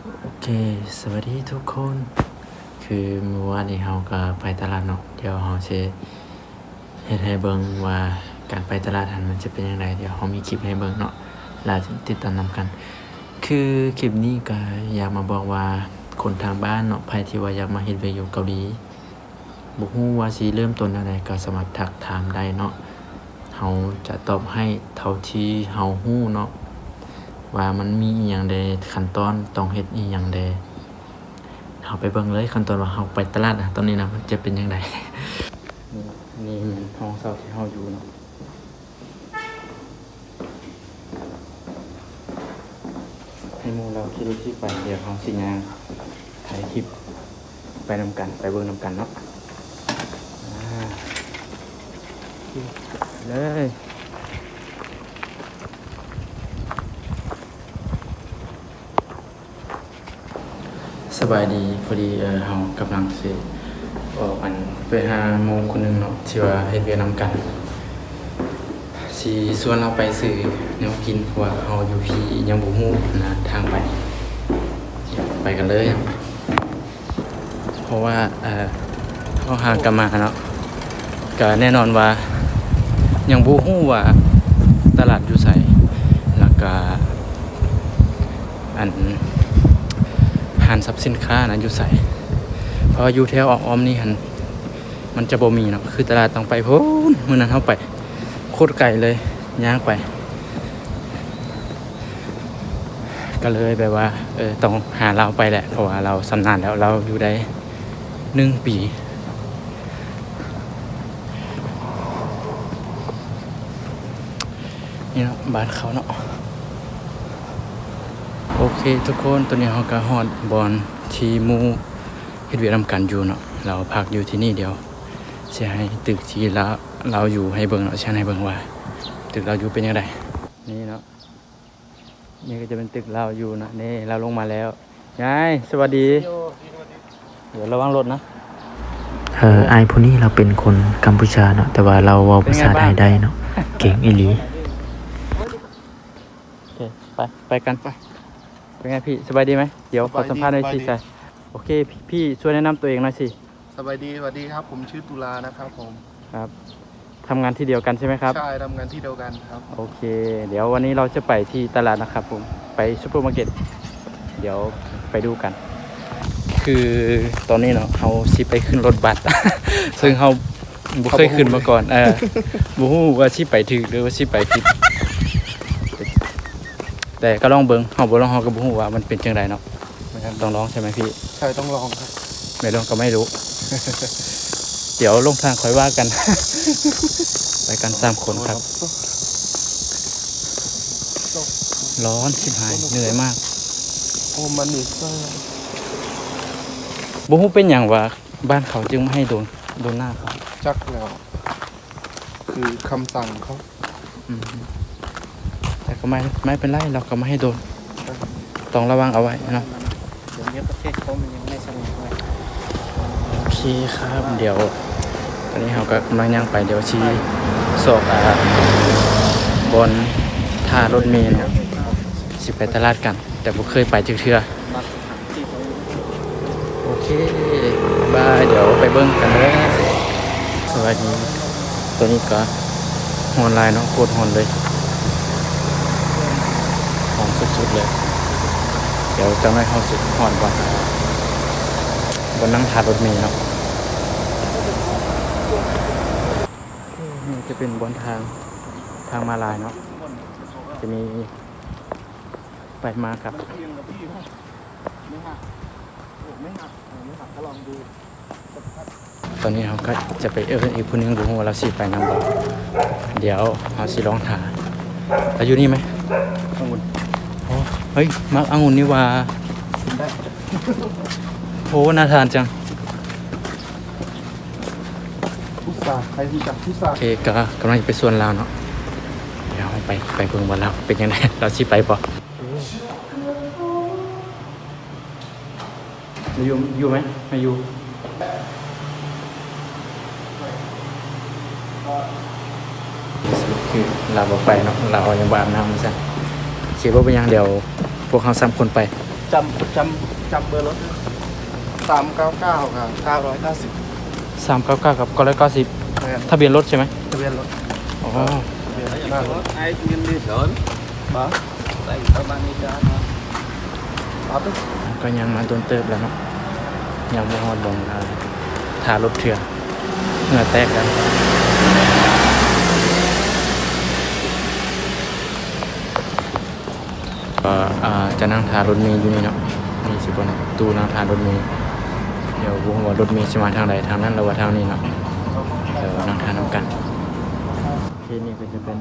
โอเคสวัสดีทุกคนคือเมื่อวานนี้เราก็ไปตลาดเนาะเดี๋ยวเราจะเฮ็ดให้เบิ่งว่าการไปตลาดมันจะเป็นยังไงเดี๋ยวเรามีคลิปให้เบิ่งเนาะแล้วติดตามนำกันคือคลิปนี้ก็อยากมาบอกว่าคนทางบ้านเนาะใครที่ว่าอยากมาเฮ็ดเวียกอยู่เกาหลีบ่ฮู้ว่าสิเริ่มต้นจั่งใดก็สามารถทักถามได้เนาะเราจะตอบให้เท่าที่เราฮู้เนาะว่ามันมีอิหยังใดขั้นตอนต้องเฮ็ดอิหยังใดเราไปเบิ่งเลยขั้นตอนว่าเราไปตลาดตอนนี้นะมันจะเป็นจังได นี่มันห้องเช่าที่เราอยู่เนาะให้หมู่เราขี่รถที่ไปเดี๋ยวเราสิย่างถ่ายคลิปไปนำกันไปเบิ่งนำกันเนาะเลยสบายดีพอดีเรากำลังสิออกอันไปหาหมู่คนหนึงเนาะที่ว่าเฮ็ดเวียกนำกันสิชวนเราไปซื้อแนวกินเพราะว่าเราอยู่พี่ยังบ่ฮู้นะทางไปเดี๋ยวไปกันเลยเพราะว่าเขาหากันมาเนาะก็แน่นอนว่ายังบ่ฮู้ว่าตลาดอยู่ไสแล้วก็อันห้างสรรพสินค้านะอยู่ไสเพราะอยู่แถวอ้อมๆนี่หั่นมันจะบ่มีเนาะคือตลาดต้องไปพู้นมื้อนั้นเฮาไปโคตรไกลเลยย่างไปก็เลยแบบว่าต้องหาเราไปแหละเพราะว่าเราชำนาญแล้วเราอยู่ได้1 ปีนี่เนาะบ้านเขาเนาะโอเคทุกคนตอนนี้เราก็ฮอดบอนที่หมู่เฮ็ดเวียกนำกันอยู่เนาะเราพักอยู่ที่นี่เดียวสิให้ตึกที่เราอยู่ให้เบิ่งเนาะสิให้เบิ่งว่าตึกเราอยู่เป็นจังไดนี่เนาะนี่ก็จะเป็นตึกเราอยู่นะนี่เราลงมาแล้วยายสวัสดีเดี๋ยวระวังรถนะไอผู้นี้เราเป็นคนกัมพูชาเนาะแต่ว่าเราเว้าภาษาไทยได้เนาะเก่งอีหลีโอเคไปกันเป็นไงพี่สบายดีไหมเดี๋ยวขอสัมภาษณ์หน่อยสิใช่โอเคพี่ช่วยแนะนำตัวเองหน่อยสิสวัสดีครับผมชื่อตุลานะครับผมครับทำงานที่เดียวกันใช่ไหมครับใช่ทำงานที่เดียวกันครับโอเคเดี๋ยววันนี้เราจะไปที่ตลาดนะครับผมไปซุปเปอร์มาร์เก็ตเดี๋ยวไปดูกันคือตอนนี้เนาะเราสิไปขึ้นรถบัส ซึ่งเราบ่เคยขึ้นมาก่อนบ่ฮู้ว่าสิไปถูกหรือว่าสิไปผิดแต่ก็ลองเบิ่งเฮาบ่ลองเฮาก็บ่ฮู้ว่ามันเป็นจังไดเนาะต้องลองใช่ไหมพี่ใช่ต้องลองครับไม่ลองก็ไม่รู้ เดี๋ยวลงทางค่อยว่ากัน ไปกัน3 คนครับร้อนชิบหายเหนื่อยมากโอ้มันนี่ก็บ่ฮู้เป็นหยังว่าบ้านเขาจึงไม่ให้โดนหน้าเขาจักแล้วคือคำสั่งเขาแต่ก็ไม่เป็นไรเราก็ไม่ให้โดนต้องระวังเอาไว้เนาะเดี๋ยวนี้ประเทศเขามันยังไม่สงบเลยโอเคครับเดี๋ยวตอนนี้เราก็กำลังย่างไปเดี๋ยวชี้สอบบนท่ารถเมล์เนาะสิไปตลาดกันแต่บ่เคยไปจักเทื่อโอเคบายเดี๋ยวไปเบิ่งกันเลยสวัสดีตัวนี้ก็ฮอนไลน์เนาะโคตรฮอนเลยหอมสุดๆเลยเดี๋ยวจะไม่เข้าสุดฮอนบนนั่งทารถเมล์เนาะนี่จะเป็นบนทางมาลายเนาะจะมีไปมาครับตอนนี้เราก็จะไปอีกผู้นึงรู้ว่าเราสิไปนำบ่เดี๋ยวเราสิลองถามอายุนี่ไหมองุ่นโอ้เฮ้ยมักองุ่นนี่ว่าโอ้น่าทานจังพุทราใครรู้จักพุทราโอเคก็กำลังจะไปสวนลาวเนาะเดี๋ยวไปเบิ่งว่าเราเป็นยังไงเราสิไปบ่อยู่ไหมไม่อยู่คือเราบอกไปเนาะเรายังบอาบน้ำซะคิดว่าเป็นยังเดี๋ยวพวกเขา3 คนไป จำเบอร์รถ 399ครับ990 399กับ990 แม่น ทะเบียนรถใช่ไหม ทะเบียนรถ อ๋อ ทะเบียนหน้ารถ ai nguyên đi sớm บ่ đây các bạn đi ra nó เอาไป ก็ยังมาโดนเติบแล้วเนาะยังบ่ฮอดบงถ่ารถเถื่อนเหงื่อแตกแล้วก็จะนั่งถ่ารถเมล์อยู่นี่เนาะนี่สิบนตู้นั่งถ่ารถเมล์เดี๋ยววงว่ารถเมล์จะมาทางใดทางนั้นหรือว่าทางนี้เนาะเดี๋ยวนั่งถ่านำกันที่นี่ก็จะเป็น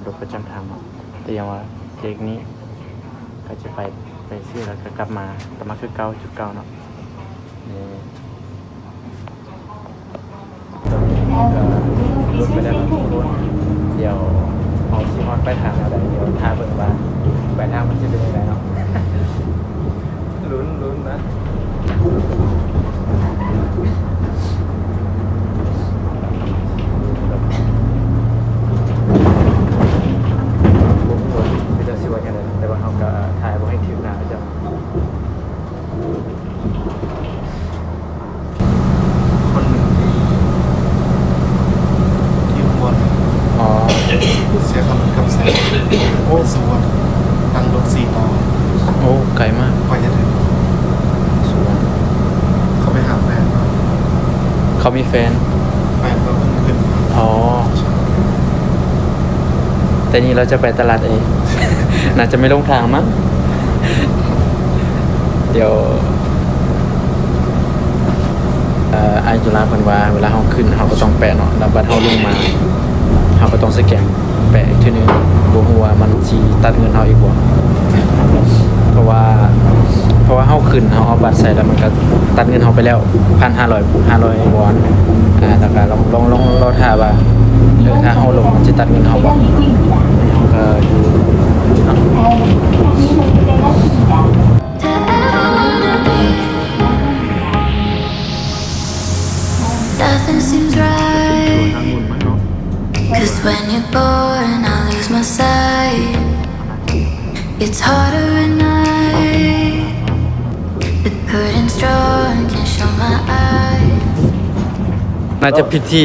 รถประจำทางเนาะแต่ยังว่าเด็กนี้ก็จะไปซื้อแล้วก็กลับมาคือเก่าจุดเก่าเนาะนี่ตอนนี้ก็รถไปได้แล้วทุกคนเดี๋ยวเอาซีฮอตไปทางอะไรเดี๋ยวท่าเบิ่งว่าไปทางมันจะเป็นยังไงเนาะ ลุ้นนะ ไม่ได้สิว่าอย่างไรแต่ว่าเขาก็ถ่ายไว้ให้ถึงนะจะ คนหนึ่งที่อุบล อ๋อ เสียคำกับแสงโอ้สวนนั่งรถ4ต่อ โอ้ไกลมาก กว่าจะถึง สวน เขาไปหาแฟนมา เขามีแฟน แฟนก็เพิ่งขึ้น อ๋อแต่นี่เราจะไปตลาดเอง น่าจะไม่ลงทางมั้งเดี๋ยวไอจุฬาเพิ่นว่าเวลาเขาขึ้นเขาก็ต้องแปะเนาะแล้วบัดเขาลงมาเขาก็ต้องสแกนแปะอีกทีนึงบ่ฮู้ว่ามันสิตัดเงินเราอีกบ่เพราะว่าเขาขึ้นเขาเอาบัตรใส่แล้วมันก็ตัดเงินเราไปแล้ว 1,500 วอนแล้วก็ลองเราถ้าว่าถ้าเขาลงมันจะตัดเงินเราบ่เขาก็อยู่เนาะ Nothing seems right. ทางหุ่นมันเนาะ Cause when you're born, I lose my sight. It's harder at night. The curtain's drawn, can't show my eyes. น่าจะผิดที่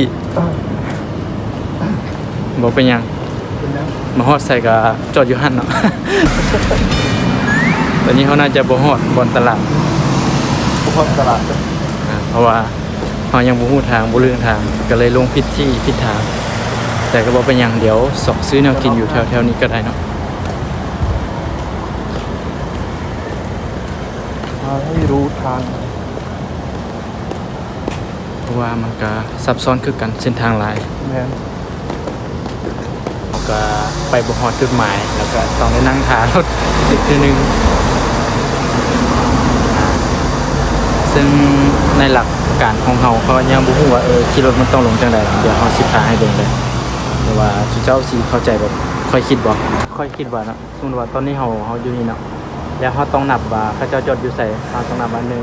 บอกเป็นหยังมาฮอดใส่กับจอดอยู่หันเนาะ ตอนนี้เขาน่าจะบ่ฮอดบนตลาด พวกตลาด เพราะว่าเขายังบ่ฮู้ทางบ่เรื่องทางก็เลยลงผิดที่ผิดทาง แต่ก็บ่เป็นหยังเดี๋ยวสอกซื้อแนวกินอยู่แถวๆนี้ก็ได้เนาะ ให้รู้ทาง เพราะว่ามันก็ซับซ้อนคือกันเส้นทางหลาย แม่น เราก็ไปบ่ฮอดจุดหมายแล้วก็ต้องได้นั่งท่ารถอีกทีนึงซึ่งในหลักการของเขายังบ่ฮู้ว่าขี่รถมันต้องลงจังได๋เดี๋ยวเฮาสิพาให้เบิ่งเลยแต่ว่าสุเจ้าสิเข้าใจแบบค่อยคิดบ่ค่อยคิดว่าเนาะสมมุติว่าตอนนี้เฮาอยู่นี่เนาะแล้วเฮาต้องนับว่าเขาเจ้าจอดอยู่ไสเฮาต้องนับว่า1 2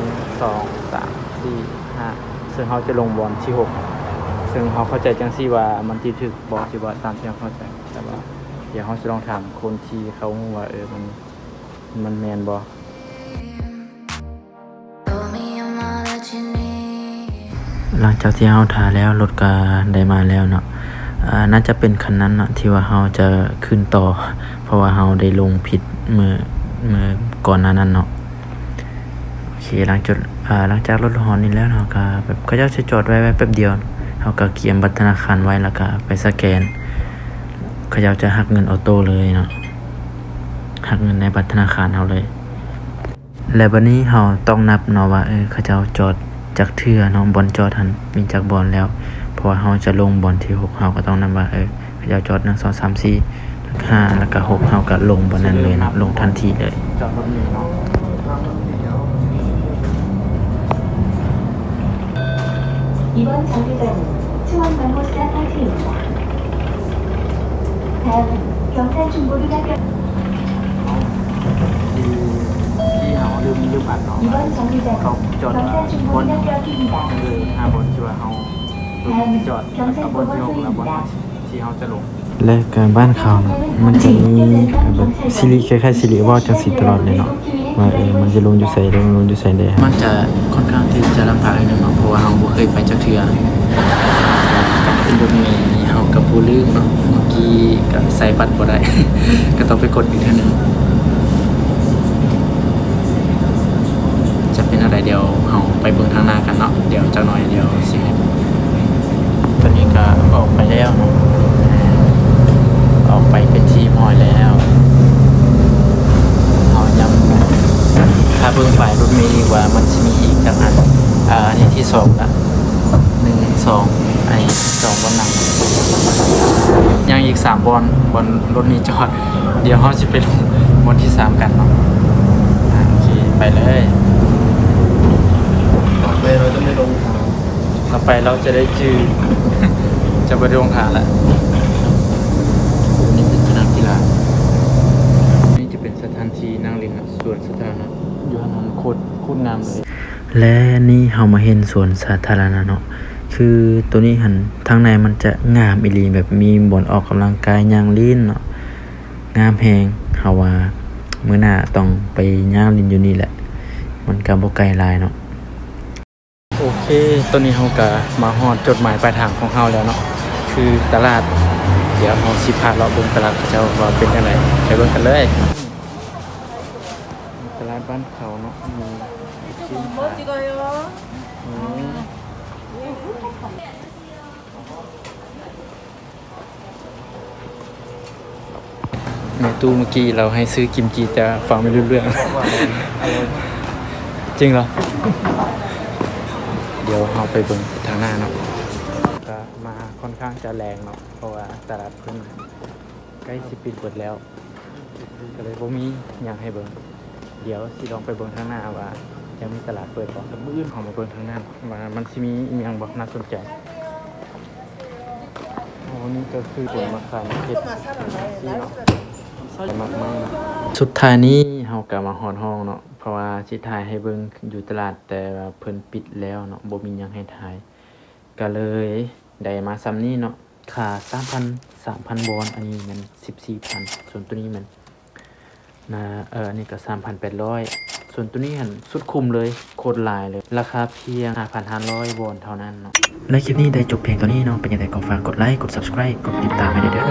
3 4 5ซึ่งเฮาจะลงบอลที่6ซึ่งเฮาเข้าใจจังซี่ว่ามันสิถูกบ่สิบ่ตามที่เฮาเข้าใจแต่ว่าเดี๋ยวเฮาสิลองถามคนที่เขาฮู้ว่ามันแม่นบ่ Told me I'm all that you need. หลังจากที่เราถ่ายแล้วรถก็ได้มาแล้วเนาะน่าจะเป็นคันนั้นเนาะที่ว่าเราจะขึ้นต่อ เพราะว่าเราได้ลงผิดเมื่อก่อนหน้านั้นเนาะโอเคหลังจากรถฮอนนี่แล้วเนาะก็แบบเขาเจ้าจะจอดไว้แป๊บเดียวเราก็เกียมบัตรธนาคารไว้แล้วก็ไปสแกนเขาเจ้าจะหักเงินออโต้เลยเนาะหักเงินในบัตรธนาคารเราเลย และบัดนี้เราต้องนับเนาะว่าเขาเจ้าจอดจากเทื่อเนาะบอลจอดทันมีจากบอลแล้วเพราะว่าเราจะลงบอลที่6เราก็ต้องนับว่าเขาเจ้าจอด1 2 3 4 5แล้วก็6เราก็ลงบอลนั้นเลยเนาะลงทันทีเลยจอดรถนี้เนาะ 이번 정류장은 수원망고사 파트입니다. 다음은 경산 중고등학교 ที่เราลืมอัดเนาะ 이번 정류장은 저, 경산 중고등학교 앞입니다. 5บอลที่ว่าเราจอดกับบอลที่6แล้วบอลที่เราจะลงและการบ้านเขาเนาะมันจะมีแบบซิริคล้ายๆซิริว่าจังสีตลอดเลยเนาะ ว่ามันจะลงอยู่ใส่ลงอยู่ใส่ได้มันจะค่อนข้างที่จะลำบากนิดนึงเนาะเพราะว่าเราบ่เคยไปจักเทื่อการขึ้นรถเมล์นี่เฮากับผู้ลืมเนาะเมื่อกี้ก็ใส่บัตรบ่ได้ ก็ต้องไปกดอีกเทื่อนึงจะเป็นอะไรเดี๋ยวเฮาไปเบิ่งทางหน้ากันเนาะเดี๋ยวจักหน่อยเดี๋ยวสิให้ตอนนี้ก็ออกไปแล้วเนาะออกไปเป็นที่มอยแล้วเฮายังถ้าเบิ่งฝ่ายรถเมล์ดีกว่ามันสิมีอีกจักอันอันนี้ที่2ละ1 2อันนี้2บนหนังยังอีก3บนรถนี้จอดเดี๋ยวเฮาสิไปลงบนที่3กันเนาะโอเคไปเลย ต่อไปเราจะไม่ลงทาง ต่อไปเราจะได้จือ จะไปลงทางแล้วนี่เป็นสนามกีฬานี่จะเป็นสถานที่นั่งเล่นสวนสาธารณะอยู่ถนนโคตรงามเลยและนี่เรามาเห็นสวนสาธารณะเนาะคือตัวนี้หันทางในมันจะงามอีหลีแบบมีบ่อนออกกำลังกายย่างลิ้นเนาะงามแฮงเฮาว่ามื้อหน้าต้องไปย่างลิ้นอยู่นี่แหละมันก็บ่ไกลหลายเนาะโอเคตอนนี้เฮาก็มาฮอดจุดหมายปลายทางของเฮาแล้วเนาะคือตลาดเดี๋ยวเฮาสิพาเลาะเบิ่งตลาดเขาเจ้าว่าเป็นจังไดไปเบิ่งกันเลยตลาดบ้านเขาเนาะมีชิ้นขายในตู้เมื่อกี้เราให้ซื้อกิมจิแต่ฟังไม่รู้เรื่อง จริงเหรอ เดี๋ยวเราไปเบิ่งทางหน้าเนาะก็มาค่อนข้างจะแรงเนาะเพราะว่าตลาดเพิ่งใกล้สิปิดเปิดแล้วก็เลยบ่มีหยังให้เบิ่งเดี๋ยวสิลองไปเบิ่งทางหน้าว่ายังมีตลาดเปิดบ่มื้ออื่นของมาเบิ่งทางหน้าว่ามันสิมีอีหยังบ่น่าสนใจโอ้นี่ก็คือเป็นมะขามเทศที่เนาะมากๆสุดท้ายนี้เฮาก็มาฮอดห้องเนาะเพราะว่าสิถ่ายให้เบิ่งอยู่ตลาดแต่ว่าเพิ่นปิดแล้วเนาะบ่มีหยังให้ถ่ายก็เลยได้มาซ้ำนี้เนาะค่า 3,000 บอนอันนี้มัน 14,000 ส่วนตัวนี้มันอันนี้ก็ 3,800 ส่วนตัวนี้หันสุดคุ้มเลยโคตรหลายเลยราคาเพียง 5,500 บอนเท่านั้นเนาะและคลิปนี้ได้จบเพียงเท่านี้เนาะเป็นยังไงก็ฝากกดไลค์กด Subscribe กดติดตามให้ด้วยเด้อ